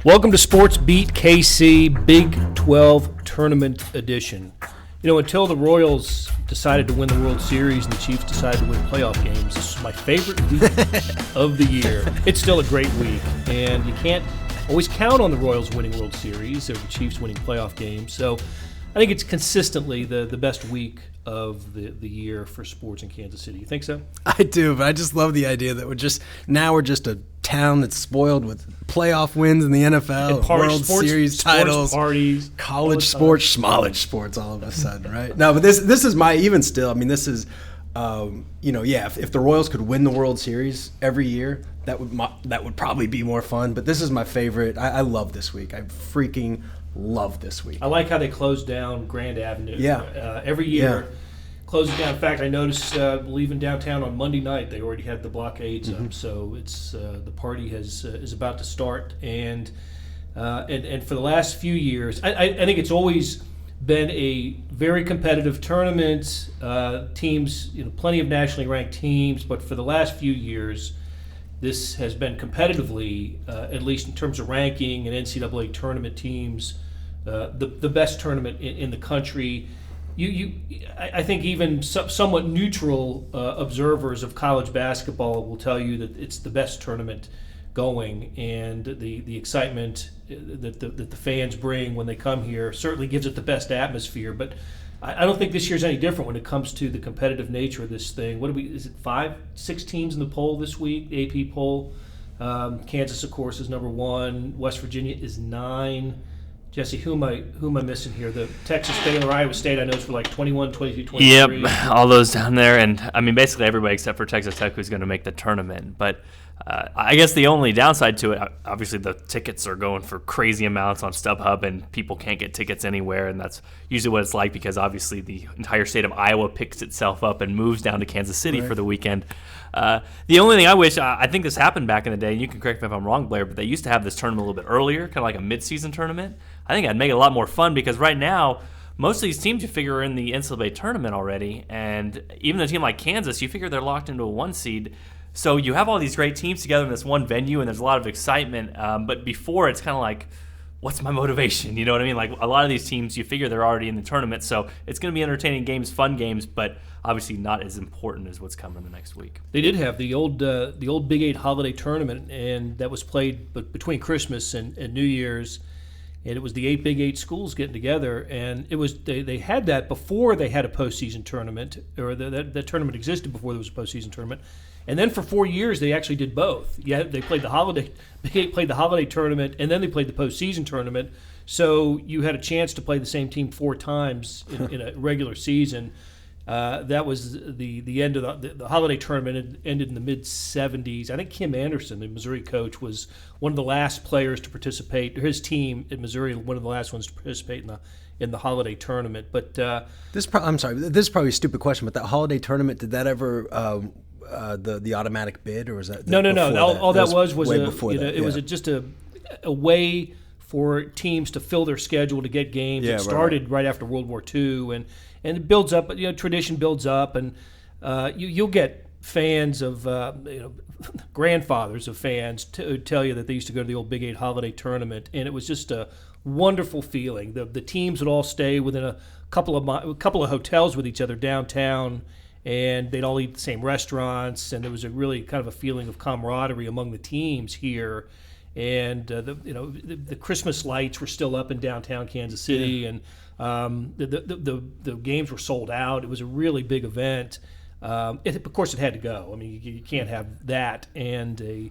Welcome to Sports Beat KC Big 12 Tournament Edition. You know, until the Royals decided to win the World Series and the Chiefs decided to win playoff games, this is my favorite week of the year. It's still a great week, and you can't always count on the Royals winning World Series or the Chiefs winning playoff games. So I think it's consistently the best week of the year for sports in Kansas City. You think so? I do, but I just love the idea that we're just a town that's spoiled with playoff wins in the NFL, World Series titles, parties, college sports, schmollage sports all of a sudden, right? No, but this is my, even still, I mean, this is, if the Royals could win the World Series every year, that would probably be more fun, but this is my favorite. I love this week. I freaking love this week. I like how they closed down Grand Avenue. Yeah. Every year. Yeah. Close it down. In fact, I noticed leaving downtown on Monday night, they already had the blockades up. So it's the party is about to start, and for the last few years, I think it's always been a very competitive tournament. Teams, plenty of nationally ranked teams, but for the last few years, this has been competitively, at least in terms of ranking and NCAA tournament teams, the best tournament in the country. I think even somewhat neutral observers of college basketball will tell you that it's the best tournament going, and the excitement that the fans bring when they come here certainly gives it the best atmosphere. But I don't think this year's any different when it comes to the competitive nature of this thing. Is it 5-6 teams in the poll this week, AP poll? Kansas, of course, is number 1. West Virginia is 9. Jesse, who am I missing here? The Texas State or Iowa State, I know, is for like 21, 22, 23. Yep, all those down there. And, I mean, basically everybody except for Texas Tech who's going to make the tournament. But I guess the only downside to it, obviously the tickets are going for crazy amounts on StubHub, and people can't get tickets anywhere. And that's usually what it's like because, obviously, the entire state of Iowa picks itself up and moves down to Kansas City for the weekend. The only thing I wish, I think this happened back in the day, and you can correct me if I'm wrong, Blair, but they used to have this tournament a little bit earlier, kind of like a mid-season tournament. I think that'd make it a lot more fun because right now, most of these teams you figure are in the NCAA tournament already, and even a team like Kansas, you figure they're locked into a 1 seed. So you have all these great teams together in this one venue, and there's a lot of excitement. But before, it's kind of like, what's my motivation? You know what I mean? Like a lot of these teams, you figure they're already in the tournament, so it's going to be entertaining games, fun games, but obviously not as important as what's coming the next week. They did have the old Big 8 holiday tournament, and that was played between Christmas and New Year's, and it was the 8 Big 8 schools getting together, and it was they had that before they had a postseason tournament, or that tournament existed before there was a postseason tournament. And then for 4 years, they actually did both. Yeah, they played Big 8 played the holiday tournament, and then they played the postseason tournament. So you had a chance to play the same team 4 times in a regular season. That was the end of the holiday tournament. It ended in the mid-'70s. I think Kim Anderson, the Missouri coach, was one of the last players to participate. His team at Missouri, one of the last ones to participate in the holiday tournament. But I'm sorry, this is probably a stupid question, but that holiday tournament, did that ever the automatic bid, or was that no? All that was way before that. It was just a way for teams to fill their schedule to get games. It started right after World War II, and it builds up. Tradition builds up, and you'll get fans of grandfathers of fans to tell you that they used to go to the old Big 8 holiday tournament, and it was just a wonderful feeling. The teams would all stay within a couple of hotels with each other downtown, and they'd all eat at the same restaurants, and there was a really kind of a feeling of camaraderie among the teams here. And the Christmas lights were still up in downtown Kansas City, and the games were sold out. It was a really big event. Of course, it had to go. I mean, you can't have that and a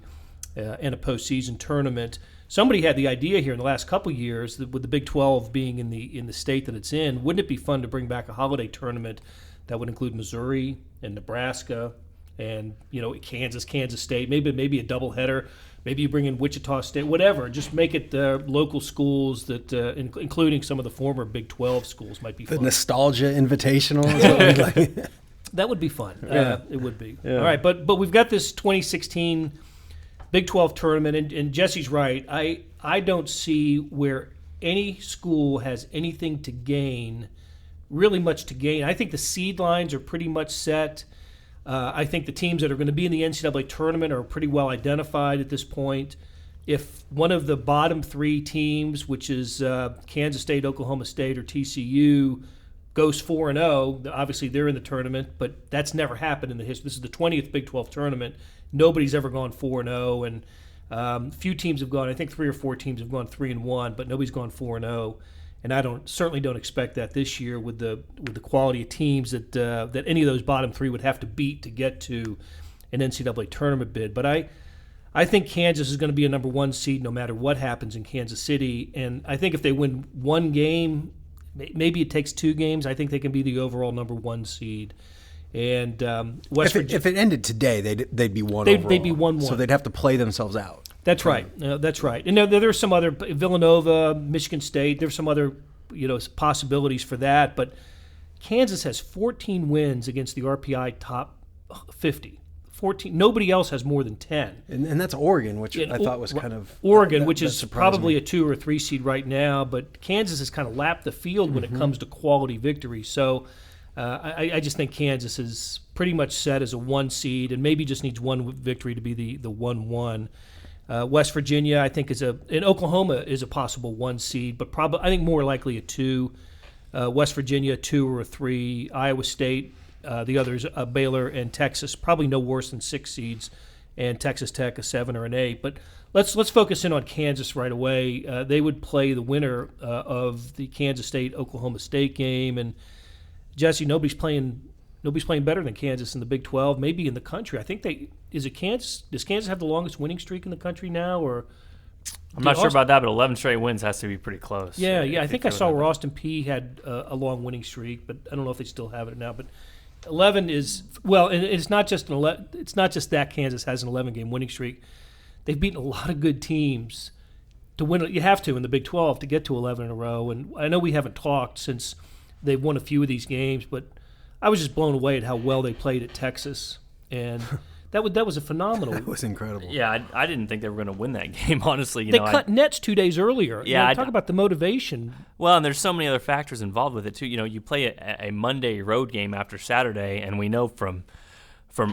postseason tournament. Somebody had the idea here in the last couple of years that with the Big 12 being in the state that it's in, wouldn't it be fun to bring back a holiday tournament that would include Missouri and Nebraska and Kansas State, maybe a doubleheader. Maybe you bring in Wichita State, whatever. Just make it local schools that, including some of the former Big 12 schools, might be fun. The Nostalgia Invitational is what we'd like. That would be fun. Yeah. It would be. Yeah. All right, but we've got this 2016 Big 12 tournament, and Jesse's right. I don't see where any school has anything to gain, really much to gain. I think the seed lines are pretty much set. I think the teams that are going to be in the NCAA tournament are pretty well identified at this point. if one of the bottom three teams, which is Kansas State, Oklahoma State, or TCU, goes 4-0, obviously they're in the tournament, but that's never happened in the history. This is the 20th Big 12 tournament. Nobody's ever gone 4-0, and few teams have gone. I think 3 or 4 teams have gone 3-1, but nobody's gone 4-0. And I certainly don't expect that this year with the quality of teams that any of those bottom three would have to beat to get to an NCAA tournament bid. But I think Kansas is going to be a number 1 seed no matter what happens in Kansas City. And I think if they win one game, maybe it takes 2 games, I think they can be the overall number 1 seed. And if it ended today, they'd be 1 they'd overall. be 1-1. So they'd have to play themselves out. That's right. That's right. And there's some other Villanova, Michigan State. There's some other possibilities for that. But Kansas has 14 wins against the RPI top 50. 14. Nobody else has more than 10. And that's Oregon, which I thought was kind of Oregon, which is probably a 2 or 3 seed right now. But Kansas has kind of lapped the field when it comes to quality victory. So I just think Kansas is pretty much set as a 1 seed, and maybe just needs 1 victory to be the 1-1. West Virginia, I think, and Oklahoma is a possible 1 seed, but probably I think more likely a 2. West Virginia, 2 or a 3. Iowa State, the others, Baylor and Texas, probably no worse than 6 seeds, and Texas Tech a 7 or an 8. But let's focus in on Kansas right away. They would play the winner of the Kansas State Oklahoma State game, and Jesse, nobody's playing better than Kansas in the Big 12, maybe in the country. I think does Kansas have the longest winning streak in the country now, or I'm not sure about that, but 11 straight wins has to be pretty close. Yeah. I think I saw where Austin Peay had a long winning streak, but I don't know if they still have it now. But 11 is and it's not just it's not just that Kansas has an 11-game winning streak. They've beaten a lot of good teams to win. You have to in the Big 12 to get to 11 in a row. And I know we haven't talked since they've won a few of these games, but I was just blown away at how well they played at Texas, and that was a phenomenal. That was incredible. Yeah, I didn't think they were going to win that game. Honestly, they cut nets 2 days earlier. Yeah, talk about the motivation. Well, and there's so many other factors involved with it too. You play a Monday road game after Saturday, and we know from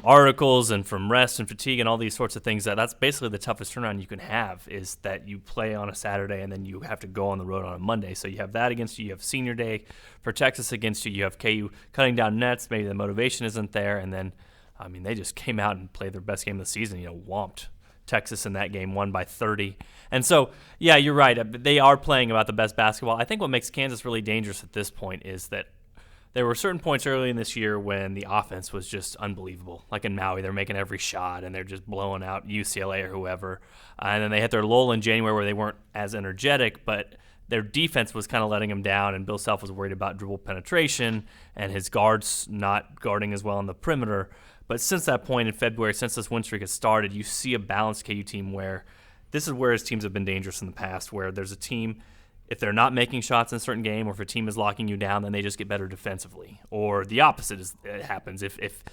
articles and from rest and fatigue and all these sorts of things that's basically the toughest turnaround you can have, is that you play on a Saturday and then you have to go on the road on a Monday. So you have that against you. You have senior day for Texas against you. You have KU cutting down nets. Maybe the motivation isn't there. And then, they just came out and played their best game of the season, whomped Texas in that game, won by 30. And so, yeah, you're right. They are playing about the best basketball. I think what makes Kansas really dangerous at this point is that there were certain points early in this year when the offense was just unbelievable. Like in Maui, they're making every shot, and they're just blowing out UCLA or whoever. And then they hit their lull in January where they weren't as energetic, but their defense was kind of letting them down, and Bill Self was worried about dribble penetration and his guards not guarding as well on the perimeter. But since that point in February, since this win streak has started, you see a balanced KU team where this is where his teams have been dangerous in the past, where there's a team – if they're not making shots in a certain game, or if a team is locking you down, then they just get better defensively. Or the opposite happens. If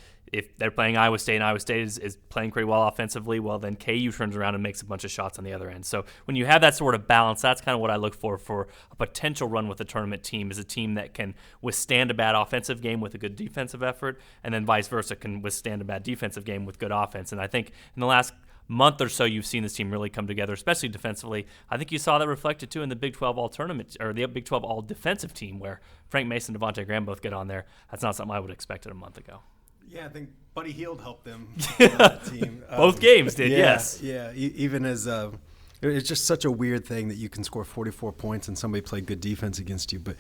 they're playing Iowa State and Iowa State is playing pretty well offensively, well, then KU turns around and makes a bunch of shots on the other end. So when you have that sort of balance, that's kind of what I look for a potential run with a tournament team, is a team that can withstand a bad offensive game with a good defensive effort, and then vice versa, can withstand a bad defensive game with good offense. And I think in the last month or so, you've seen this team really come together, especially defensively. I think you saw that reflected too in the Big 12 All Tournament, or the Big 12 All Defensive team, where Frank Mason and Devontae Graham both get on there. That's not something I would have expected a month ago. Yeah, I think Buddy Hield helped them on that team. Both games did, yes. Yeah, even as it's just such a weird thing that you can score 44 points and somebody played good defense against you. But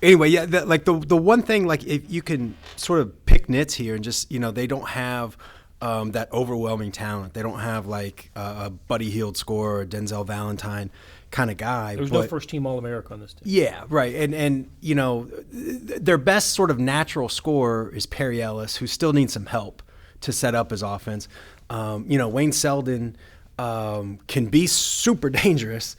anyway, yeah, the one thing, like, if you can sort of pick nits here and just, they don't have that overwhelming talent. They don't have like a Buddy Hield scorer or Denzel Valentine kind of guy. There was no first-team All-America on this team. Yeah, right. And their best sort of natural scorer is Perry Ellis, who still needs some help to set up his offense. Wayne Selden can be super dangerous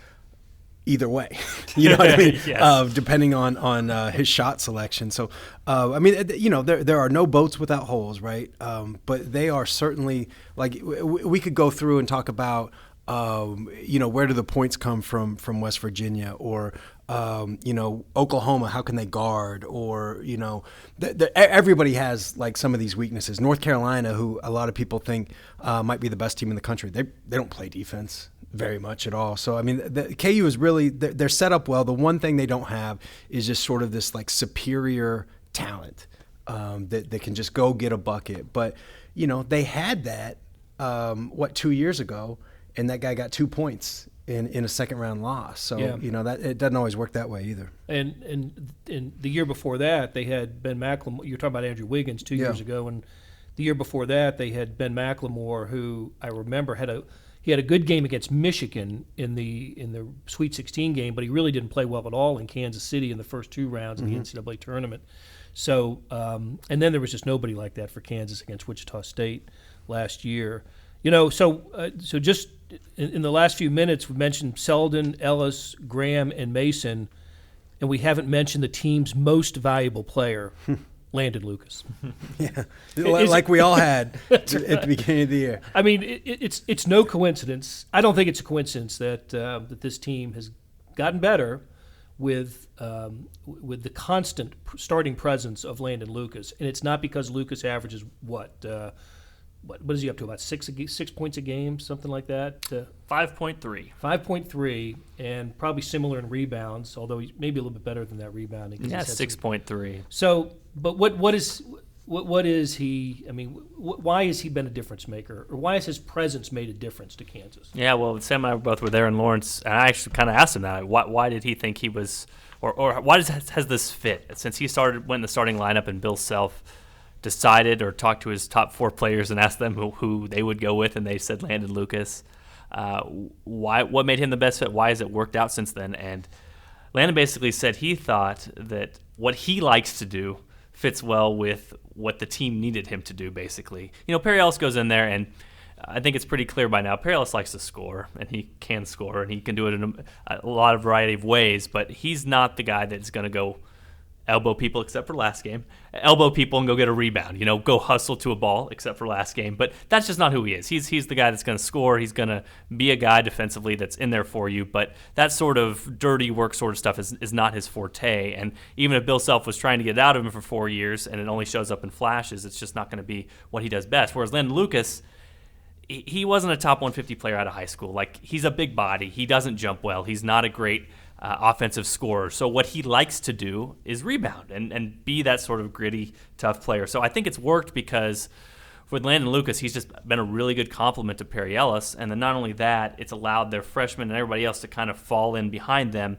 either way. You know what I mean? Yes. Depending on his shot selection. So, there are no boats without holes, right? But they are certainly, like, we could go through and talk about, where do the points come from West Virginia, or, Oklahoma, how can they guard, or, everybody has like some of these weaknesses. North Carolina, who a lot of people think might be the best team in the country, they don't play defense. very much at all. So, I mean, KU is really, they're set up well. The one thing they don't have is just sort of this like superior talent that can just go get a bucket. But, you know, they had that, 2 years ago, and that guy got 2 points in a second round loss. So, you know, that it doesn't always work that way either. And the year before that, they had Ben McLemore. You're talking about Andrew Wiggins 2 years ago, and the year before that, they had Ben McLemore, who I remember had a good game against Michigan in the Sweet 16 game, but he really didn't play well at all in Kansas City in the first 2 rounds of the NCAA tournament. So, and then there was just nobody like that for Kansas against Wichita State last year. You know, so just in the last few minutes, we mentioned Selden, Ellis, Graham, and Mason, and we haven't mentioned the team's most valuable player, Landon Lucas. Yeah, like we all had at the beginning of the year. I mean, it's no coincidence. I don't think it's a coincidence that this team has gotten better with the constant starting presence of Landon Lucas, and it's not because Lucas averages what is he up to, about 6 points a game, something like that? 5.3. 5.3, and probably similar in rebounds, although he's maybe a little bit better than that rebounding. Yeah, 6.3. So, but what is he? I mean, why has he been a difference maker, or why has his presence made a difference to Kansas? Yeah, well, Sam and I both were there in Lawrence, and I actually kind of asked him that. Why did he think he was, or why has this fit? Since he went in the starting lineup and Bill Self decided or talked to his top 4 players and asked them who they would go with, and they said Landon Lucas. What made him the best fit? Why has it worked out since then? And Landon basically said he thought that what he likes to do fits well with what the team needed him to do, basically. You know, Perry Ellis goes in there, and I think it's pretty clear by now, Perry Ellis likes to score, and he can score, and he can do it in a lot of variety of ways, but he's not the guy that's going to go elbow people, except for last game, elbow people and go get a rebound, you know, go hustle to a ball, except for last game. But that's just not who he is. He's the guy that's going to score. He's going to be a guy defensively that's in there for you. But that sort of dirty work sort of stuff is not his forte. And even if Bill Self was trying to get it out of him for 4 years and it only shows up in flashes, it's just not going to be what he does best. Whereas Landon Lucas, he wasn't a top 150 player out of high school. Like, he's a big body. He doesn't jump well. He's not a great offensive scorer. So what he likes to do is rebound and be that sort of gritty, tough player. So I think it's worked because with Landon Lucas, he's just been a really good complement to Perry Ellis. And then not only that, it's allowed their freshmen and everybody else to kind of fall in behind them.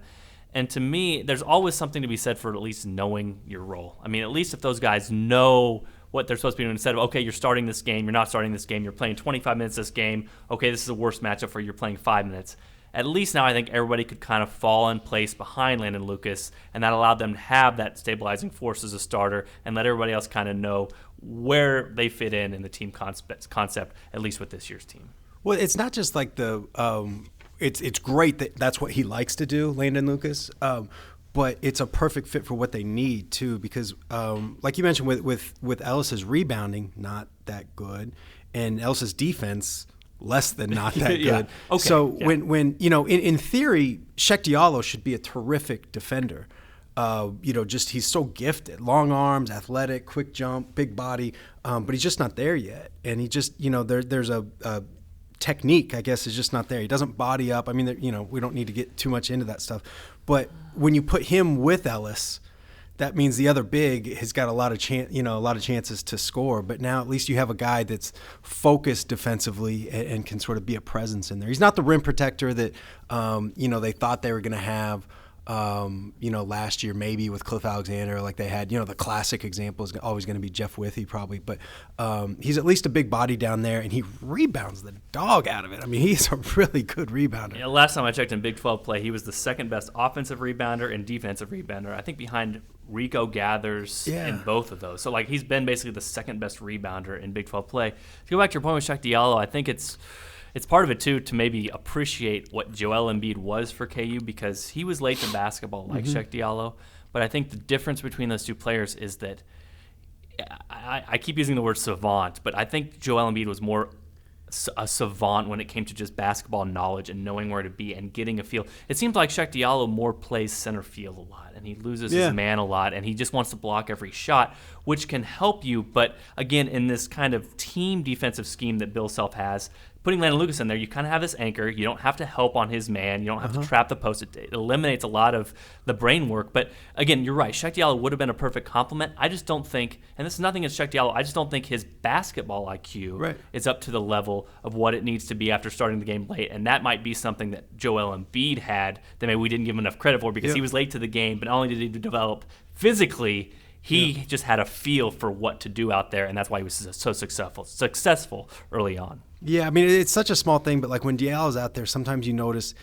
And to me, there's always something to be said for at least knowing your role. I mean, at least if those guys know what they're supposed to be doing, instead of, okay, you're starting this game, you're not starting this game, you're playing 25 minutes this game, okay, this is the worst matchup for you, you're playing 5 minutes. At least now I think everybody could kind of fall in place behind Landon Lucas, and that allowed them to have that stabilizing force as a starter and let everybody else kind of know where they fit in the team concept, at least with this year's team. Well, it's not just like it's great that that's what he likes to do, Landon Lucas, but it's a perfect fit for what they need too, because like you mentioned with Ellis's rebounding, not that good, and Ellis's defense, less than not that good. Yeah. Okay. So when you know, in theory, Sheck Diallo should be a terrific defender. You know, just he's so gifted, long arms, athletic, quick jump, big body, but he's just not there yet. And he just, you know, there's a technique, I guess, is just not there. He doesn't body up. I mean, you know, we don't need to get too much into that stuff. But when you put him with Ellis, that means the other big has got a lot of chances to score. But now at least you have a guy that's focused defensively and can sort of be a presence in there. He's not the rim protector that you know, they thought they were going to have. You know, last year maybe with Cliff Alexander, like they had, you know, the classic example is always going to be Jeff Withey probably, but he's at least a big body down there, and he rebounds the dog out of it. I mean, he's a really good rebounder. Yeah, last time I checked in Big 12 play, he was the second best offensive rebounder and defensive rebounder, I think behind Rico Gathers in both of those. So, like, he's been basically the second best rebounder in Big 12 play. To go back to your point with Sheck Diallo, I think it's part of it, too, to maybe appreciate what Joel Embiid was for KU, because he was late to basketball like Sheck Diallo. But I think the difference between those two players is that I keep using the word savant, but I think Joel Embiid was more a savant when it came to just basketball knowledge and knowing where to be and getting a feel. It seems like Sheck Diallo more plays center field a lot, and he loses his man a lot, and he just wants to block every shot, which can help you. But again, in this kind of team defensive scheme that Bill Self has, putting Landon Lucas in there, you kind of have this anchor. You don't have to help on his man. You don't have to trap the post. It eliminates a lot of the brain work. But again, you're right. Sheck Diallo would have been a perfect complement. I just don't think, and this is nothing against Sheck Diallo, I just don't think his basketball IQ is up to the level of what it needs to be after starting the game late. And that might be something that Joel Embiid had that maybe we didn't give him enough credit for because he was late to the game, but not only did he develop physically, he just had a feel for what to do out there, and that's why he was so successful early on. Yeah, I mean, it's such a small thing, but like when Diallo's out there, sometimes you notice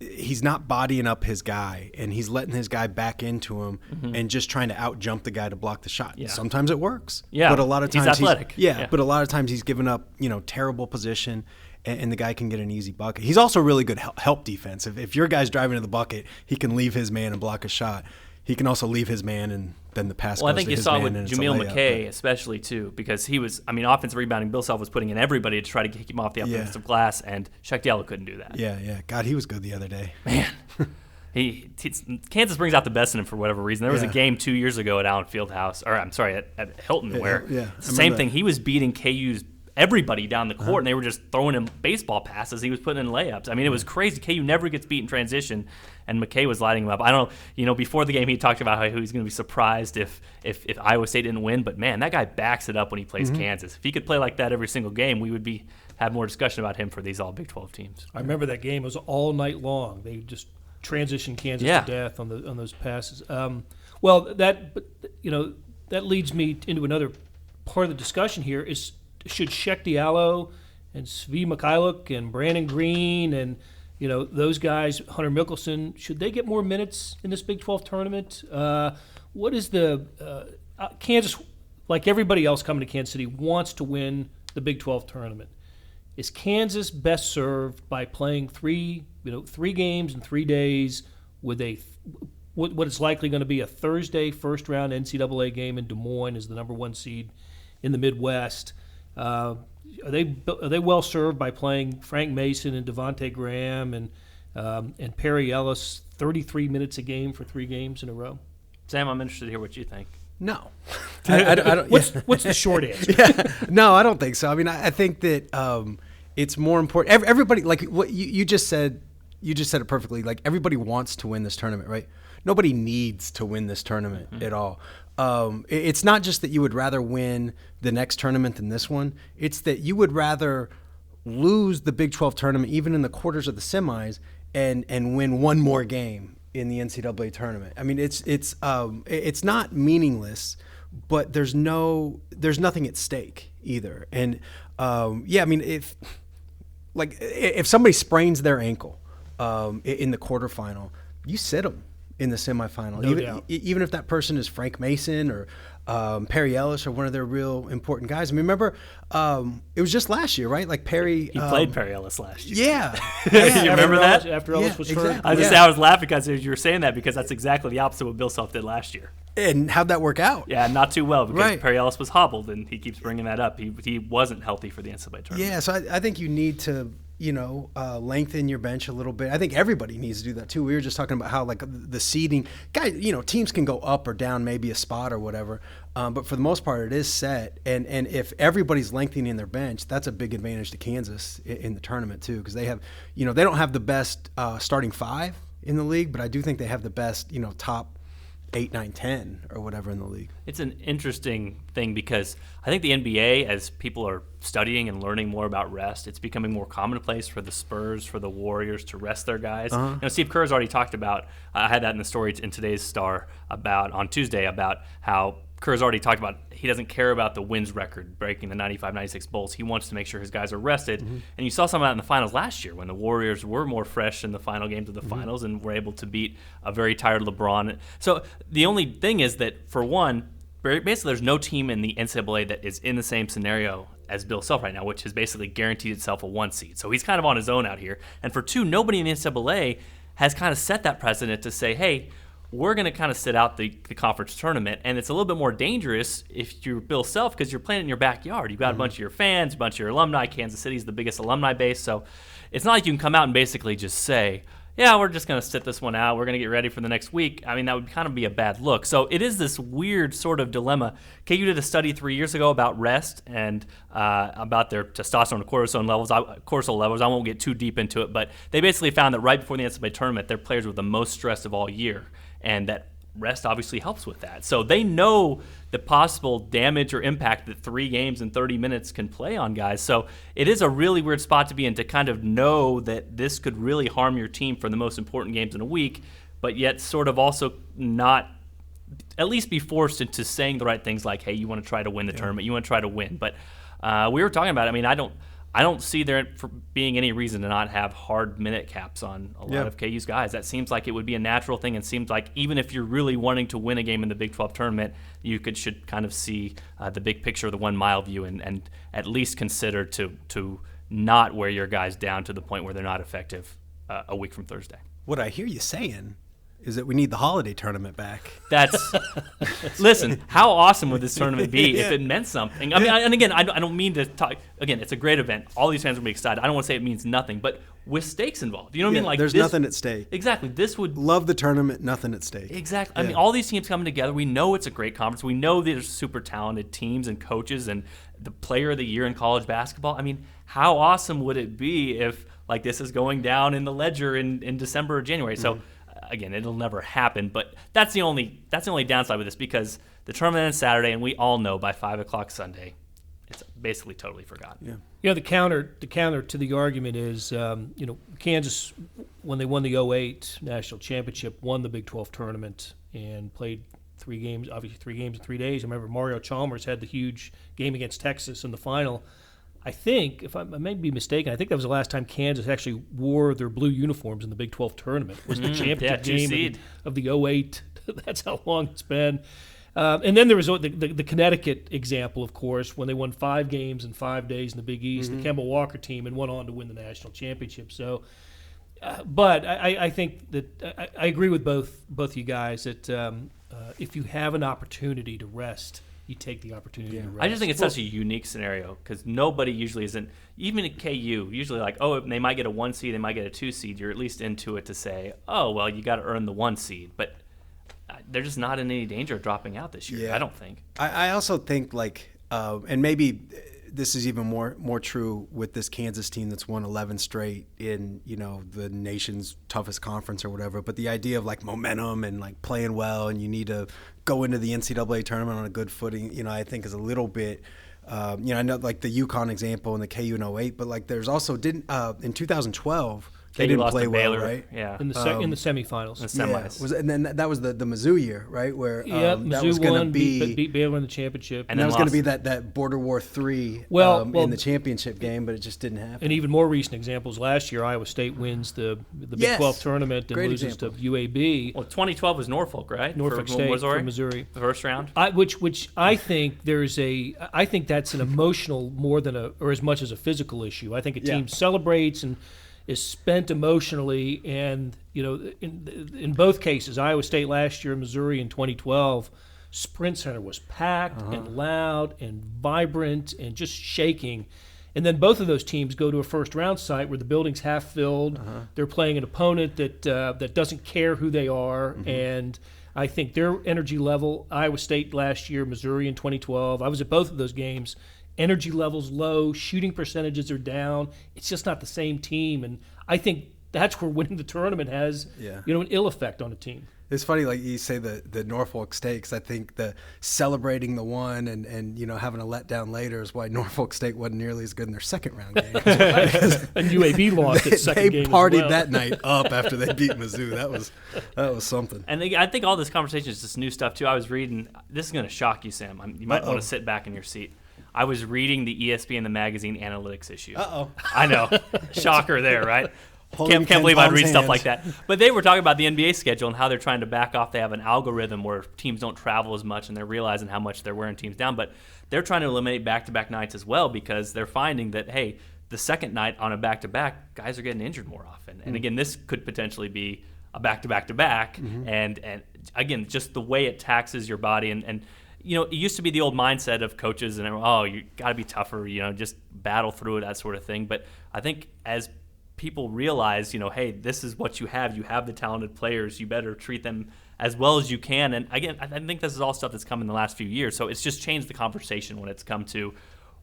he's not bodying up his guy, and he's letting his guy back into him and just trying to out-jump the guy to block the shot. Yeah. Sometimes it works. Yeah, but a lot of times he's athletic. But a lot of times he's given up, terrible position, and the guy can get an easy bucket. He's also really good help defense. If your guy's driving to the bucket, he can leave his man and block a shot. He can also leave his man, and then the pass goes to his man. Well, I think you saw with Jameel McKay especially, too, because he was, offensive rebounding, Bill Self was putting in everybody to try to kick him off the offensive glass, and Sheck Diallo couldn't do that. Yeah. God, he was good the other day. Man. Kansas brings out the best in him for whatever reason. There was a game 2 years ago at Allen Fieldhouse, at Hilton, where same thing. He was beating KU's everybody down the court, and they were just throwing him baseball passes. He was putting in layups. I mean, it was crazy. KU never gets beat in transition, and McKay was lighting him up. I don't know, before the game he talked about how he was going to be surprised if Iowa State didn't win, but man, that guy backs it up when he plays Kansas. If he could play like that every single game, we would have more discussion about him for these all Big 12 teams. I remember that game. It was all night long. They just transitioned Kansas to death on those passes. That leads me into another part of the discussion here is, should Sheck Diallo and Svi Mikhailuk and Brandon Green and those guys, Hunter Mickelson, should they get more minutes in this Big 12 tournament? What is the Kansas, like everybody else coming to Kansas City, wants to win the Big 12 tournament. Is Kansas best served by playing three games in 3 days with what is likely going to be a Thursday first round NCAA game in Des Moines as the number 1 seed in the Midwest? Are they well served by playing Frank Mason and Devontae Graham and Perry Ellis 33 minutes a game for 3 games in a row? Sam, I'm interested to hear what you think. No. I don't, what's the short answer? No, I don't think so. I mean, I think that it's more important. Everybody, like what you just said, it perfectly. Like everybody wants to win this tournament, right? Nobody needs to win this tournament at all. It's not just that you would rather win the next tournament than this one. It's that you would rather lose the Big 12 tournament, even in the quarters of the semis, and win one more game in the NCAA tournament. I mean, it's not meaningless, but there's nothing at stake either. And I mean, if somebody sprains their ankle in the quarterfinal, you sit them in the semifinal, even if that person is Frank Mason or Perry Ellis or one of their real important guys. I mean, remember, it was just last year, right? Like Perry, he played Perry Ellis last year. Yeah, you remember that? After Ellis was hurt. I was laughing because you were saying that because that's exactly the opposite of what Bill Self did last year. And how'd that work out? Yeah, not too well because Perry Ellis was hobbled, and he keeps bringing that up. He wasn't healthy for the NCAA tournament. Yeah, so I think you need to lengthen your bench a little bit. I think everybody needs to do that too. We were just talking about how like the seeding, guys, teams can go up or down maybe a spot or whatever, but for the most part it is set. And if everybody's lengthening their bench, that's a big advantage to Kansas in the tournament too, because they have, they don't have the best starting 5 in the league, but I do think they have the best, top 8, 9, 10 or whatever in the league. It's an interesting thing because I think the NBA, as people are studying and learning more about rest, it's becoming more commonplace for the Spurs, for the Warriors to rest their guys. Steve Kerr's already talked about, I had that in the story in today's Star on Tuesday about how Kerr's already talked about he doesn't care about the wins record breaking the 95-96 Bulls. He wants to make sure his guys are rested. And you saw some of that in the finals last year when the Warriors were more fresh in the final games of the finals and were able to beat a very tired LeBron. So the only thing is that, for one, basically there's no team in the NCAA that is in the same scenario as Bill Self right now, which has basically guaranteed itself a 1 seed. So he's kind of on his own out here. And for 2, nobody in the NCAA has kind of set that precedent to say, hey, we're going to kind of sit out the conference tournament, and it's a little bit more dangerous if you're Bill Self because you're playing in your backyard. You've got a bunch of your fans, a bunch of your alumni. Kansas City is the biggest alumni base, so it's not like you can come out and basically just say, yeah, we're just going to sit this one out. We're going to get ready for the next week. I mean, that would kind of be a bad look. So it is this weird sort of dilemma. KU did a study 3 years ago about rest and about their testosterone and cortisol levels. I won't get too deep into it, but they basically found that right before the NCAA tournament, their players were the most stressed of all year, and that rest obviously helps with that. So they know the possible damage or impact that 3 games in 30 minutes can play on guys. So it is a really weird spot to be in, to kind of know that this could really harm your team for the most important games in a week, but yet sort of also not at least be forced into saying the right things like, hey, you want to try to win the tournament, you want to try to win. But we were talking about it. I mean, I don't see there for being any reason to not have hard minute caps on a lot of KU's guys. That seems like it would be a natural thing, and seems like even if you're really wanting to win a game in the Big 12 tournament, you should kind of see the big picture of the 1 mile view and at least consider to not wear your guys down to the point where they're not effective a week from Thursday. What I hear you saying is that we need the holiday tournament back. Listen, how awesome would this tournament be if it meant something? I mean, and again, I don't mean to talk. Again, it's a great event. All these fans will be excited. I don't want to say it means nothing, but with stakes involved. You know what I mean? Like, there's nothing at stake. Exactly. This would love the tournament. Nothing at stake. Exactly. I mean, all these teams coming together. We know it's a great conference. We know there's super talented teams and coaches and the player of the year in college basketball. I mean, how awesome would it be if like this is going down in the ledger in December or January? So. Again, it'll never happen, but that's the only downside with this, because the tournament ends Saturday, and we all know by 5 o'clock Sunday, it's basically totally forgotten. Yeah. You know, the counter to the argument is, Kansas, when they won the 2008 national championship, won the Big 12 tournament and played 3 games in 3 days. I remember Mario Chalmers had the huge game against Texas in the final. I think, if I may be mistaken, I think that was the last time Kansas actually wore their blue uniforms in the Big 12 tournament. Was the championship game of the 2008. That's how long it's been. And then there was the Connecticut example, of course, when they won 5 games in 5 days in the Big East, the Kemba Walker team, and went on to win the national championship. So, but I think that I agree with both you guys that if you have an opportunity to rest, you take the opportunity to rest. I just think it's such a unique scenario, because nobody usually isn't, even at KU, usually like, oh, they might get a 1 seed, they might get a 2 seed. You're at least into it to say, oh, well, you got to earn the 1 seed. But they're just not in any danger of dropping out this year, I don't think. I also think, like, and maybe this is even more true with this Kansas team that's won 11 straight in, the nation's toughest conference or whatever, but the idea of like momentum and like playing well, and you need to go into the NCAA tournament on a good footing, I think is a little bit, I know like the UConn example and the KU in 08, but like there's also in 2012, they didn't play well, right? Yeah. In the semifinals. In the semis. Yeah. And then that was the Mizzou year, right? Where that Mizzou was going to won, beat Baylor in the championship. And that was going to be that Border War III in the championship game, but it just didn't happen. And even more recent examples, last year Iowa State wins the Big 12 tournament and loses to UAB. Well, 2012 was Norfolk, right? Norfolk State from Missouri. The first round. Which I think I think that's an emotional more than or as much as a physical issue. I think a team celebrates and is spent emotionally, and in both cases, Iowa State last year and Missouri in 2012, Sprint Center was packed and loud and vibrant and just shaking. And then both of those teams go to a first round site where the building's half filled. They're playing an opponent that doesn't care who they are, and I think their energy level, Iowa State last year, Missouri in 2012, I was at both of those games. Energy levels low, shooting percentages are down. It's just not the same team, and I think that's where winning the tournament has an ill effect on a team. It's funny, like you say the Norfolk State, 'cause I think the celebrating the one and having a letdown later is why Norfolk State wasn't nearly as good in their second round game. And UAB lost its second game. They partied that night up after they beat Mizzou. That was something. And I think all this conversation is just new stuff too. I was reading. This is going to shock you, Sam. You might want to sit back in your seat. I was reading the ESPN the magazine analytics issue. I know, shocker there, right? Can't believe I'd read stuff like that. But they were talking about the NBA schedule and how they're trying to back off. They have an algorithm where teams don't travel as much, and they're realizing how much they're wearing teams down. But they're trying to eliminate back-to-back nights as well, because they're finding that, hey, the second night on a back-to-back, guys are getting injured more often. And again, this could potentially be a back-to-back-to-back. And again, just the way it taxes your body. And it used to be the old mindset of coaches and, you got to be tougher, just battle through it, that sort of thing. But I think as people realize, hey, this is what you have. You have the talented players. You better treat them as well as you can. And again, I think this is all stuff that's come in the last few years. So it's just changed the conversation when it's come to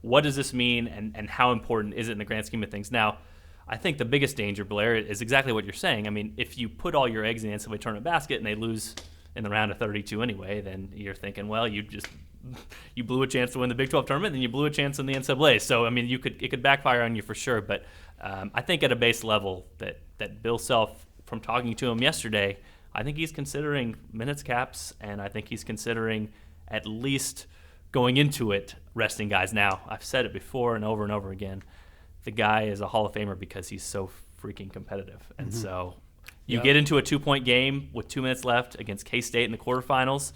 what does this mean and how important is it in the grand scheme of things. Now, I think the biggest danger, Blair, is exactly what you're saying. I mean, if you put all your eggs in the NCAA tournament basket and they lose in the round of 32 anyway, then you're thinking, well, you blew a chance to win the Big 12 tournament, then you blew a chance in the NCAA. So, I mean, it could backfire on you for sure. But I think at a base level that Bill Self, from talking to him yesterday, I think he's considering minutes caps, and I think he's considering at least going into it resting guys. Now, I've said it before and over again. The guy is a Hall of Famer because he's so freaking competitive. And so you get into a 2-point game with 2 minutes left against K-State in the quarterfinals.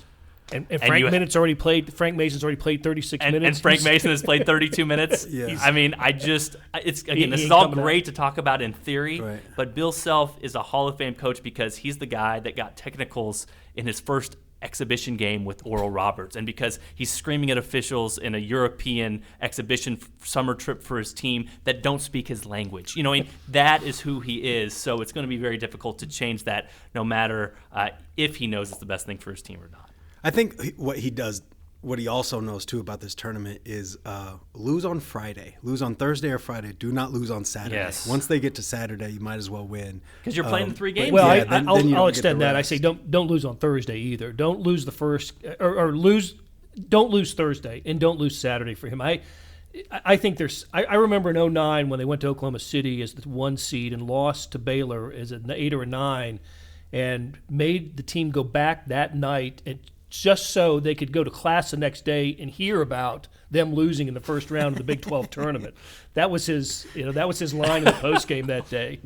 And Frank Mason's already played 36 minutes. And Frank Mason has played 32 minutes. Yes. I mean, this is all great to talk about in theory, right. But Bill Self is a Hall of Fame coach because he's the guy that got technicals in his first exhibition game with Oral Roberts, and because he's screaming at officials in a European exhibition summer trip for his team that don't speak his language. That is who he is. So it's going to be very difficult to change that, no matter if he knows it's the best thing for his team or not. I think what he also knows too about this tournament is lose on Friday, lose on Thursday or Friday. Do not lose on Saturday. Yes. Once they get to Saturday, you might as well win because you're playing 3 games. Well, yeah, I'll extend that. I say don't lose on Thursday either. Don't lose the first or lose. Don't lose Thursday and don't lose Saturday for him. I think there's. I remember in 2009 when they went to Oklahoma City as the 1 seed and lost to Baylor as an 8 or a 9, and made the team go back that night and just so they could go to class the next day and hear about them losing in the first round of the Big 12 tournament. That was his line in the postgame that day.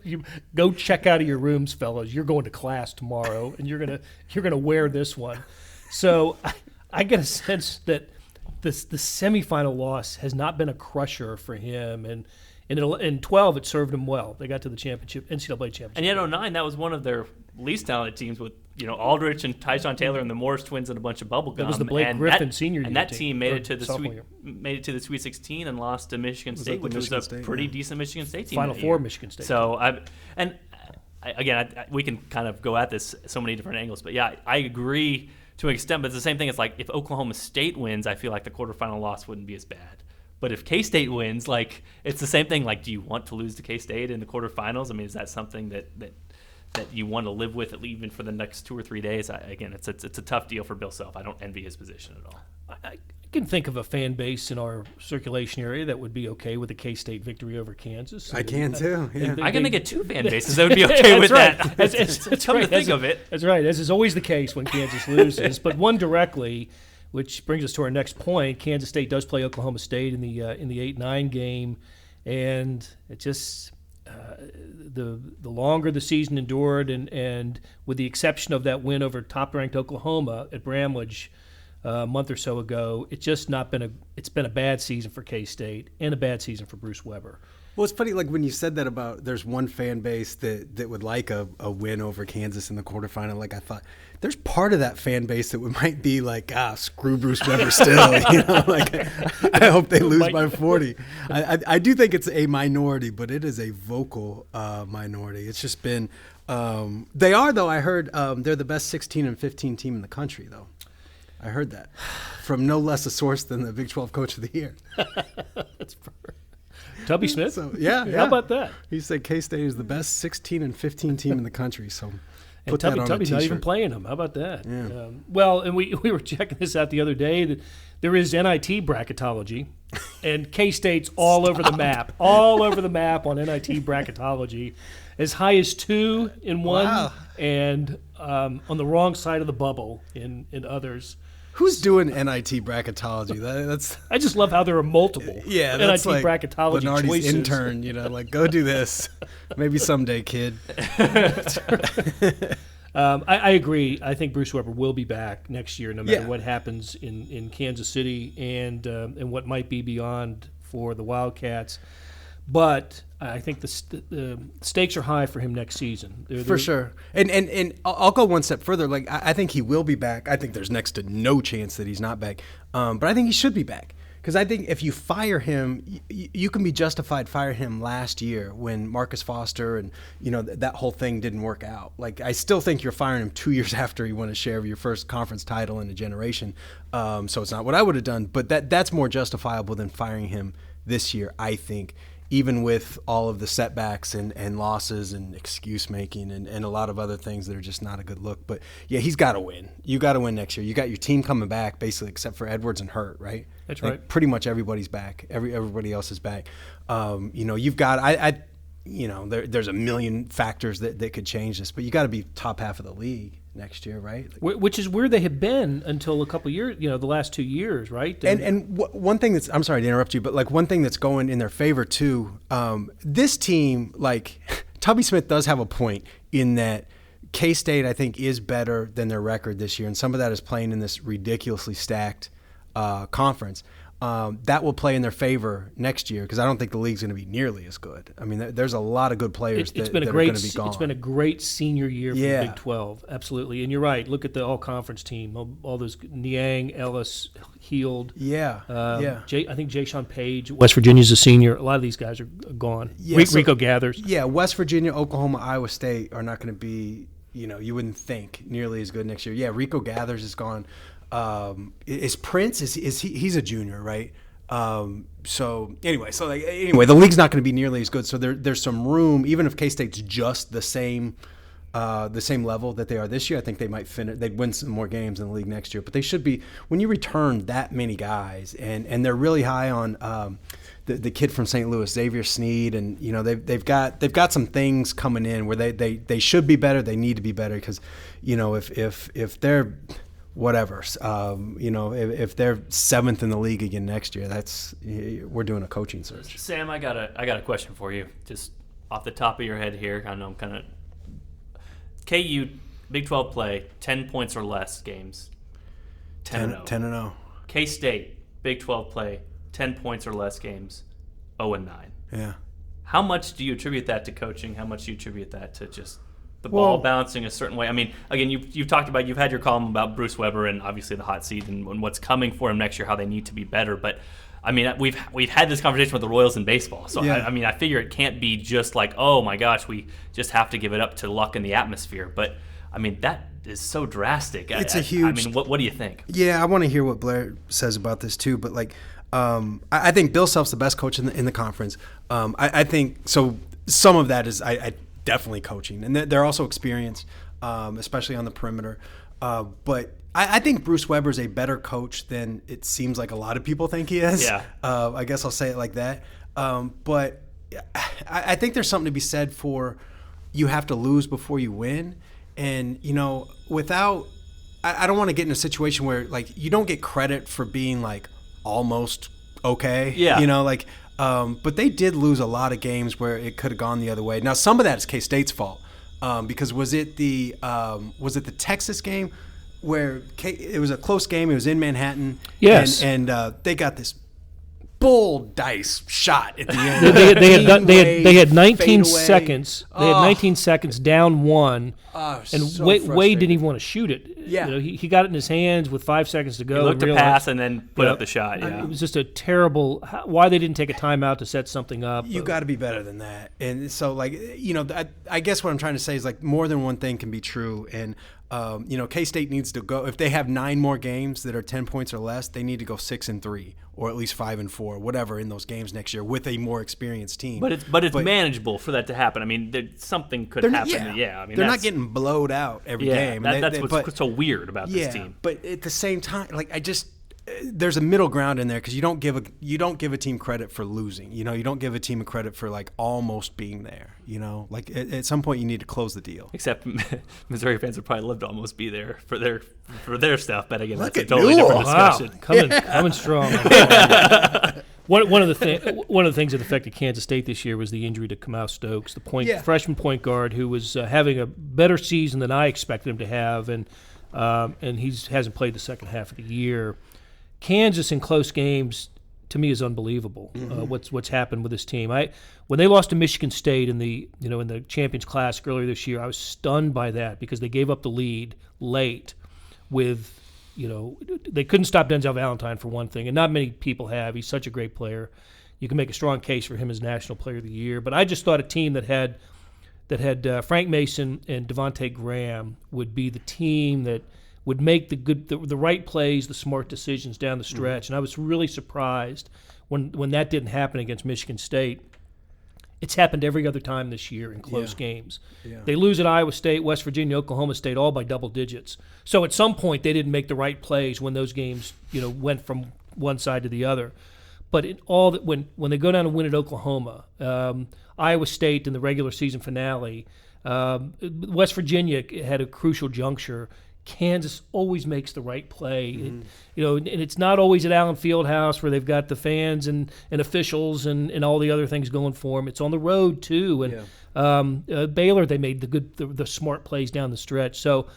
You go check out of your rooms, fellas. You're going to class tomorrow, and you're gonna wear this one. So I get a sense that the semifinal loss has not been a crusher for him, and in 12 it served him well. They got to the NCAA championship. And yet 2009, that was one of their least talented teams with Aldrich and Tyshawn Taylor and the Morris twins and a bunch of bubble gum. That was the Blake Griffin senior year. And that team made it to the Sweet 16 and lost to Michigan State, which was a pretty decent Michigan State team. Final Four Michigan State. So we can kind of go at this so many different angles, but yeah, I agree to an extent. But it's the same thing. It's like if Oklahoma State wins, I feel like the quarterfinal loss wouldn't be as bad. But if K-State wins, it's the same thing. Do you want to lose to K-State in the quarterfinals? I mean, is that something that you want to live with even for the next 2 or 3 days? It's a tough deal for Bill Self. I don't envy his position at all. I can think of a fan base in our circulation area that would be okay with a K-State victory over Kansas. I can too. Yeah. I can think of 2 fan bases that would be okay with that. That's Come right. to think of it. That's right. As is always the case when Kansas loses. But one directly, which brings us to our next point. Kansas State does play Oklahoma State in the 8-9 game, and it just the longer the season endured, and with the exception of that win over top-ranked Oklahoma at Bramlage a month or so ago, it's been a bad season for K-State and a bad season for Bruce Weber. Well, it's funny, when you said that about there's one fan base that would like a win over Kansas in the quarterfinal. I thought there's part of that fan base that might be screw Bruce Weber still. I hope they lose by 40. I do think it's a minority, but it is a vocal minority. It's just been they are, though. I heard they're the best 16 and 15 team in the country, though. I heard that from no less a source than the Big 12 Coach of the Year. That's perfect. Tubby Smith? So, yeah. How about that? He said K-State is the best 16 and 15 team in the country. So and Tubby's not even playing them. How about that? Yeah. And we were checking this out the other day. That there is NIT bracketology, and K-State's all over the map. All over the map on NIT bracketology. As high as 2 in one, wow. And on the wrong side of the bubble in others. Who's doing NIT bracketology? I just love how there are multiple. Yeah, NIT bracketology Bernardi's choices. Intern, go do this. Maybe someday, kid. I agree. I think Bruce Weber will be back next year, no matter what happens in Kansas City and what might be beyond for the Wildcats. But I think the stakes are high for him next season. For sure. And I'll go one step further. I think he will be back. I think there's next to no chance that he's not back. But I think he should be back. Because I think if you fire him, you can be justified firing him last year when Marcus Foster and that whole thing didn't work out. Like I still think you're firing him 2 years after he won a share of your first conference title in a generation. So it's not what I would have done, but that's more justifiable than firing him this year, I think. Even with all of the setbacks and losses and excuse making and a lot of other things that are just not a good look. But yeah, he's got to win. You got to win next year. You got your team coming back basically, except for Edwards and Hurt, right? That's like, right. Pretty much everybody's back. Everybody else is back. You've got there's a million factors that could change this, but you got to be top half of the league next year, right? Which is where they have been until a couple of years, the last 2 years, right? One thing that's, I'm sorry to interrupt you, but like one thing that's going in their favor too, this team, like Tubby Smith does have a point in that K-State, I think, is better than their record this year, and some of that is playing in this ridiculously stacked conference. That will play in their favor next year because I don't think the league's going to be nearly as good. I mean, there's a lot of good players that are going to be gone. It's been a great senior year for the Yeah. Big 12, absolutely. And you're right. Look at the all-conference team. All those Niang, Ellis, Heald. Yeah. I think Jay-Sean Page, West Virginia's a senior. A lot of these guys are gone. Yeah, Rico Gathers. Yeah, West Virginia, Oklahoma, Iowa State are not going to be, you wouldn't think nearly as good next year. Yeah, Rico Gathers is gone. Is Prince? He's a junior, right? So the league's not going to be nearly as good. So there's some room, even if K-State's just the same level that they are this year. I think they might finish. They'd win some more games in the league next year. But they should be, when you return that many guys, and they're really high on the kid from St. Louis, Xavier Sneed, and they've got some things coming in where they should be better. They need to be better because if they're whatever, if they're seventh in the league again next year, we're doing a coaching search. Sam, I got a question for you, just off the top of your head here. I know I'm kind of KU Big 12 play 10 points or less games. 10-0. K-State Big 12 play 10 points or less games. 0-9. Yeah. How much do you attribute that to coaching? How much do you attribute that to just the ball bouncing a certain way? I mean, again, you've talked about, you've had your column about Bruce Weber and obviously the hot seat and what's coming for him next year, how they need to be better. But I mean, we've had this conversation with the Royals in baseball. So yeah. I figure it can't be just like, oh my gosh, we just have to give it up to luck in the atmosphere. But I mean, that is so drastic. It's a huge. I mean, what do you think? Yeah, I want to hear what Blair says about this too. But like, I think Bill Self's the best coach in the conference. I think so. Some of that is I definitely coaching, and they're also experienced, especially on the perimeter. But I think Bruce Weber's a better coach than it seems like a lot of people think he is. Yeah. I guess I'll say it like that. But I think there's something to be said for you have to lose before you win. And, without – I don't want to get in a situation where, like, you don't get credit for being, like, almost okay. Yeah. But they did lose a lot of games where it could have gone the other way. Now, some of that is K-State's fault because was it the Texas game where it was a close game? It was in Manhattan. Yes. And they got this bull dice shot at the end. they had 19 seconds. They had 19 seconds down one, and so Wade didn't even want to shoot it. Yeah. He got it in his hands with 5 seconds to go. He looked to pass and then put up the shot. I mean, Yeah. it was just a terrible. Why they didn't take a timeout to set something up? You got to be better than that. And so, like, I guess what I'm trying to say is, like, more than one thing can be true. And K-State needs to go. If they have 9 more games that are 10 points or less, they need to go 6-3 or at least 5-4, whatever, in those games next year with a more experienced team. But it's manageable for that to happen. I mean, something could happen. Yeah, I mean, they're not getting blowed out every game. That's what's so weird about this team. But at the same time, like, there's a middle ground in there because you don't give a team credit for losing. You don't give a team a credit for, like, almost being there. Like, at some point you need to close the deal. Except Missouri fans would probably love to almost be there for their stuff. But again, Look that's a at totally Newell. different discussion. Wow, coming strong. One of the things that affected Kansas State this year was the injury to Kamau Stokes, the freshman point guard who was having a better season than I expected him to have, and he hasn't played the second half of the year. Kansas in close games, to me, is unbelievable. What's happened with this team. When they lost to Michigan State in the Champions Classic earlier this year, I was stunned by that because they gave up the lead late with they couldn't stop Denzel Valentine for one thing, and not many people have. He's such a great player. You can make a strong case for him as National Player of the Year. But I just thought a team that had Frank Mason and Devontae Graham would be the team that would make the right plays, the smart decisions down the stretch. And I was really surprised when that didn't happen against Michigan State. It's happened every other time this year in close games. Yeah. They lose at Iowa State, West Virginia, Oklahoma State, all by double digits. So at some point they didn't make the right plays when those games, went from one side to the other. But when they go down and win at Oklahoma, Iowa State in the regular season finale, West Virginia had a crucial juncture. Kansas always makes the right play, and it's not always at Allen Fieldhouse where they've got the fans and officials and all the other things going for them. It's on the road too, and Baylor they made the smart plays down the stretch. So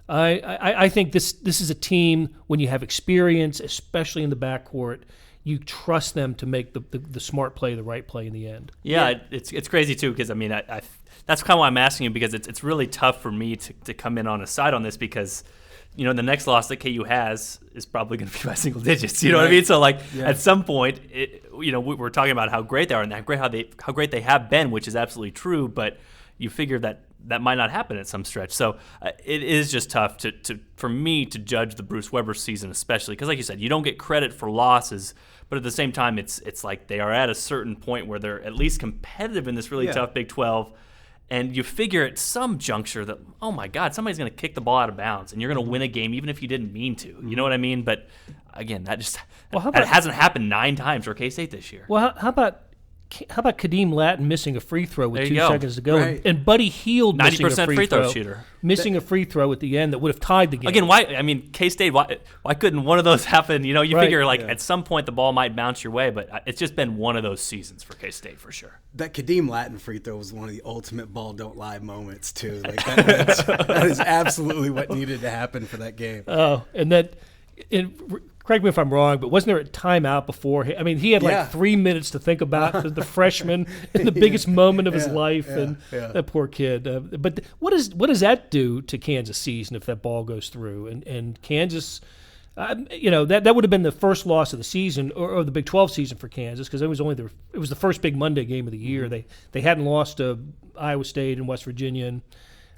I think this is a team when you have experience, especially in the backcourt, you trust them to make the smart play, the right play in the end. Yeah. It's crazy too because I that's kind of why I'm asking you, because it's really tough for me to come in on a side on this, because the next loss that KU has is probably going to be by single digits. You know what I mean? So at some point, we're talking about how great they are and how great they have been, which is absolutely true. But you figure that might not happen at some stretch. So it is just tough for me to judge the Bruce Weber season, especially because, like you said, you don't get credit for losses. But at the same time, it's like they are at a certain point where they're at least competitive in this really tough Big 12. And you figure at some juncture that, oh, my God, somebody's going to kick the ball out of bounds, and you're going to win a game even if you didn't mean to. You know what I mean? But, again, that hasn't happened 9 times for K-State this year. Well, how about Kadeem Lattin missing a free throw with 2 seconds to go, right. and Buddy Hield 90% free throw shooter, missing a free throw at the end that would have tied the game. Again, why? I mean, K-State. Why couldn't one of those happen? You figure at some point the ball might bounce your way, but it's just been one of those seasons for K-State for sure. That Kadeem Lattin free throw was one of the ultimate ball don't lie moments too. Like that is absolutely what needed to happen for that game. Oh, and that. Correct me if I'm wrong, but wasn't there a timeout before? I mean, he had 3 minutes to think about the freshman in the biggest moment of his life, and that poor kid. But what does that do to Kansas' season if that ball goes through? And Kansas, that would have been the first loss of the season or the Big 12 season for Kansas, because it was the first big Monday game of the year. They hadn't lost to Iowa State and West Virginia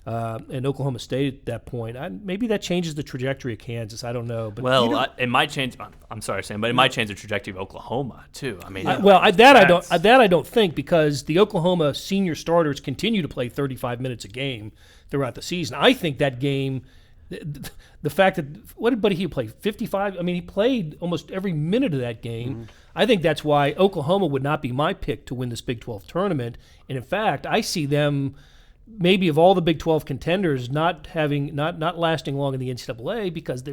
and Oklahoma State at that point. Maybe that changes the trajectory of Kansas. I don't know. But it might change. I'm sorry, Sam, but it might change the trajectory of Oklahoma too. I mean, I don't think, because the Oklahoma senior starters continue to play 35 minutes a game throughout the season. I think that game, the fact that what did Buddy Hield play 55? I mean, he played almost every minute of that game. Mm-hmm. I think that's why Oklahoma would not be my pick to win this Big 12 tournament. And in fact, I see them, maybe of all the Big 12 contenders, not lasting long in the NCAA, because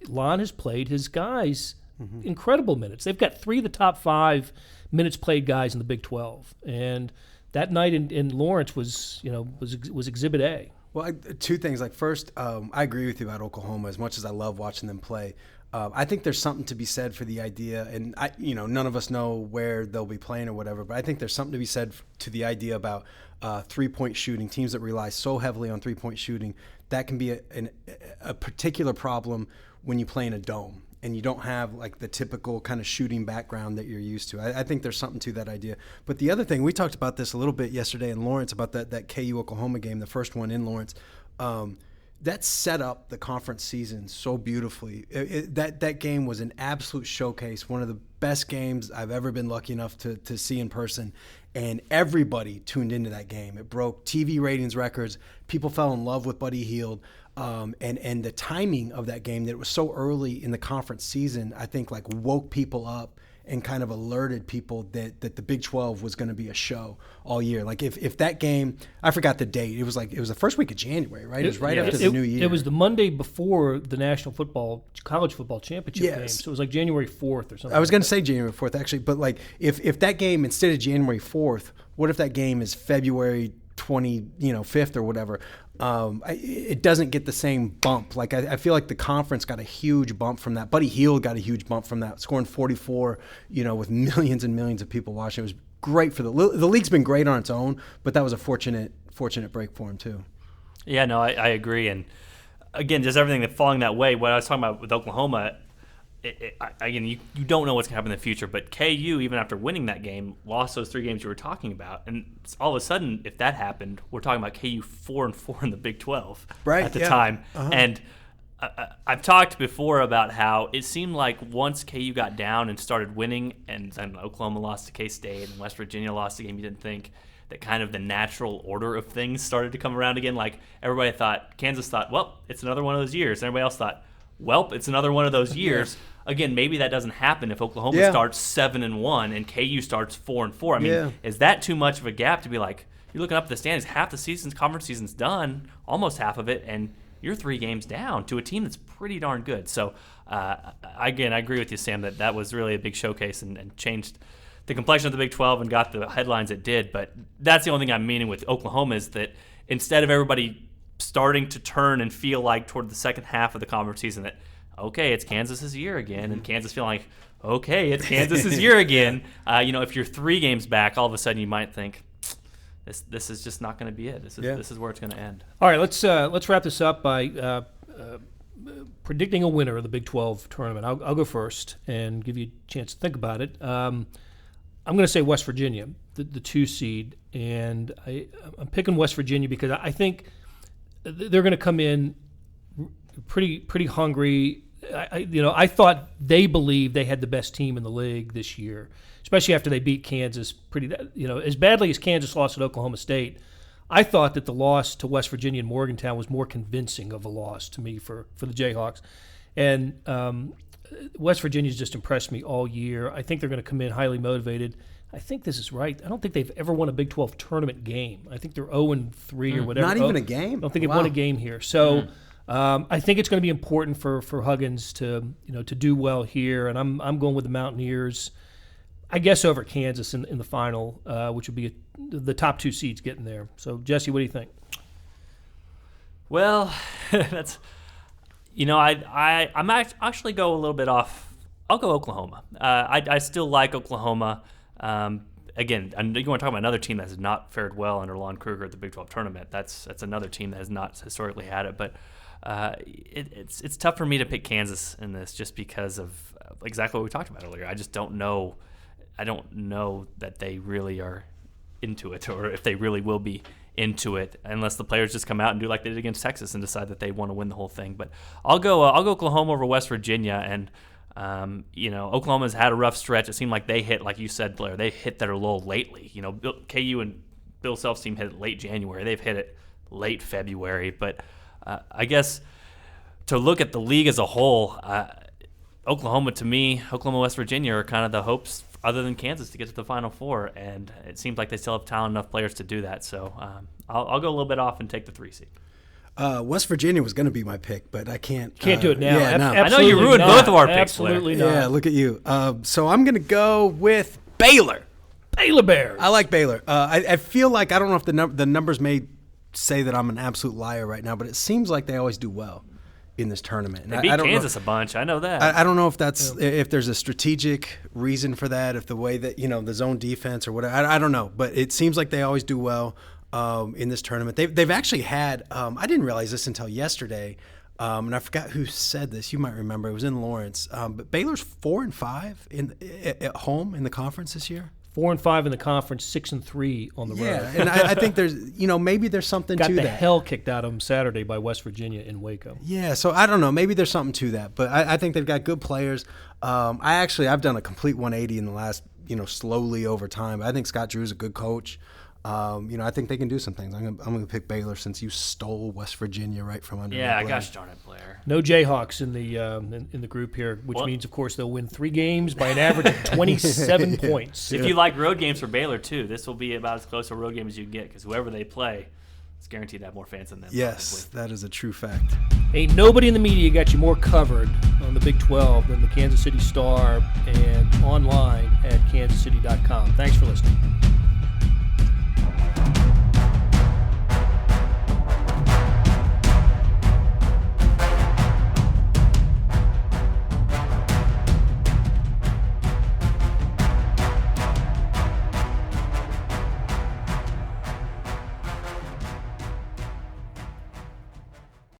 Lon has played his guys incredible minutes. They've got 3 of the top 5 minutes played guys in the Big 12, and that night in Lawrence was Exhibit A. Well, 2 things. Like first, I agree with you about Oklahoma. As much as I love watching them play, I think there's something to be said for the idea, and none of us know where they'll be playing or whatever, but I think there's something to be said to the idea about 3-point shooting. Teams that rely so heavily on 3-point shooting, that can be a particular problem when you play in a dome and you don't have like the typical kind of shooting background that you're used to. I think there's something to that idea. But the other thing, we talked about this a little bit yesterday in Lawrence about that KU Oklahoma game, the first one in Lawrence. That set up the conference season so beautifully. That game was an absolute showcase, one of the best games I've ever been lucky enough to see in person, and everybody tuned into that game. It broke TV ratings records. People fell in love with Buddy Hield, and the timing of that game, that it was so early in the conference season, I think like woke people up and kind of alerted people that the Big 12 was going to be a show all year. Like if that game, I forgot the date. It was the first week of January, right? It was right after the new year. It was the Monday before the college football championship game. So it was like January 4th or something. I was going to say January 4th actually, but like if that game, instead of January 4th, what if that game is February 5th or whatever? It doesn't get the same bump. Like I feel like the conference got a huge bump from that. Buddy Hield got a huge bump from that, scoring 44, with millions and millions of people watching. It was great for the league's been great on its own, but that was a fortunate break for him too. Yeah, no, I agree. And again, just everything that falling that way. What I was talking about with Oklahoma, again, you don't know what's going to happen in the future. But KU, even after winning that game, lost those 3 games you were talking about, and all of a sudden, if that happened, we're talking about KU 4-4 in the Big 12 at the time, and. I've talked before about how it seemed like once KU got down and started winning, and then Oklahoma lost to K-State and West Virginia lost a game you didn't think, that kind of the natural order of things started to come around again. Like everybody thought, Kansas thought, well, it's another one of those years. And everybody else thought, well, it's another one of those years. Again, maybe that doesn't happen if Oklahoma starts 7-1 and KU starts 4-4. I mean, is that too much of a gap to be like, you're looking up at the standings, half the season's conference season's done, almost half of it, and you're 3 games down to a team that's pretty darn good. So, again, I agree with you, Sam, that was really a big showcase and changed the complexion of the Big 12 and got the headlines it did. But that's the only thing I'm meaning with Oklahoma is that instead of everybody starting to turn and feel like toward the second half of the conference season that, okay, it's Kansas's year again, and Kansas feeling like, okay, it's Kansas's year again. If you're 3 games back, all of a sudden you might think, This is just not going to be it. This is where it's going to end. All right, let's wrap this up by predicting a winner of the Big 12 tournament. I'll go first and give you a chance to think about it. I'm going to say West Virginia, the 2 seed, and I'm picking West Virginia because I think they're going to come in pretty hungry. I thought they believed they had the best team in the league this year, especially after they beat Kansas as badly as Kansas lost at Oklahoma State. I thought that the loss to West Virginia and Morgantown was more convincing of a loss to me for the Jayhawks. And West Virginia's just impressed me all year. I think they're going to come in highly motivated. I think this is right. I don't think they've ever won a Big 12 tournament game. I think they're 0-3 or whatever. Not even a game? I don't think they've won a game here. So I think it's going to be important for Huggins to do well here, and I'm going with the Mountaineers, I guess, over Kansas in the final, which would be the top 2 seeds getting there. So, Jesse, what do you think? Well, that's I'm actually go a little bit off. I'll go Oklahoma. I still like Oklahoma. Again, you want to talk about another team that has not fared well under Lon Kruger at the Big 12 tournament. That's another team that has not historically had it, but. It's tough for me to pick Kansas in this just because of exactly what we talked about earlier. I just don't know. I don't know that they really are into it, or if they really will be into it, unless the players just come out and do like they did against Texas and decide that they want to win the whole thing. But I'll go Oklahoma over West Virginia, and Oklahoma's had a rough stretch. It seemed like they hit, like you said, Blair, they hit their lull lately. KU and Bill Self's team hit it late January. They've hit it late February, but. I guess to look at the league as a whole, Oklahoma, West Virginia are kind of the hopes other than Kansas to get to the Final Four, and it seems like they still have talented enough players to do that. So I'll go a little bit off and take the 3 seed. West Virginia was going to be my pick, but I can't. Can't do it now. Yeah, no. I know you ruined both of our picks, Absolutely Blair. not. Yeah, look at you. So I'm going to go with Baylor. Baylor Bears. I like Baylor. I feel like, I don't know if the numbers may say that I'm an absolute liar right now, but it seems like they always do well in this tournament. They beat Kansas a bunch. I know that. I don't know if that's if there's a strategic reason for that, if the way that the zone defense or whatever. I don't know, but it seems like they always do well in this tournament. They've actually had. I didn't realize this until yesterday, and I forgot who said this. You might remember. It was in Lawrence. But Baylor's 4-5 at home in the conference this year. 4-5 in the conference, 6-3 on the road. Yeah, and I think there's, maybe there's something to that. Got the hell kicked out of them Saturday by West Virginia in Waco. Yeah, so I don't know. Maybe there's something to that, but I think they've got good players. I've done a complete 180 in the last, slowly over time. I think Scott Drew's a good coach. I think they can do some things. I'm going to pick Baylor since you stole West Virginia right from under me. Yeah, gosh darn it, Blair. No Jayhawks in the group here, which means, of course, they'll win 3 games by an average of 27 points. If you like road games for Baylor, too, this will be about as close to a road game as you can get because whoever they play is guaranteed to have more fans than them. Yes, probably. That is a true fact. Ain't nobody in the media got you more covered on the Big 12 than the Kansas City Star and online at kansascity.com. Thanks for listening.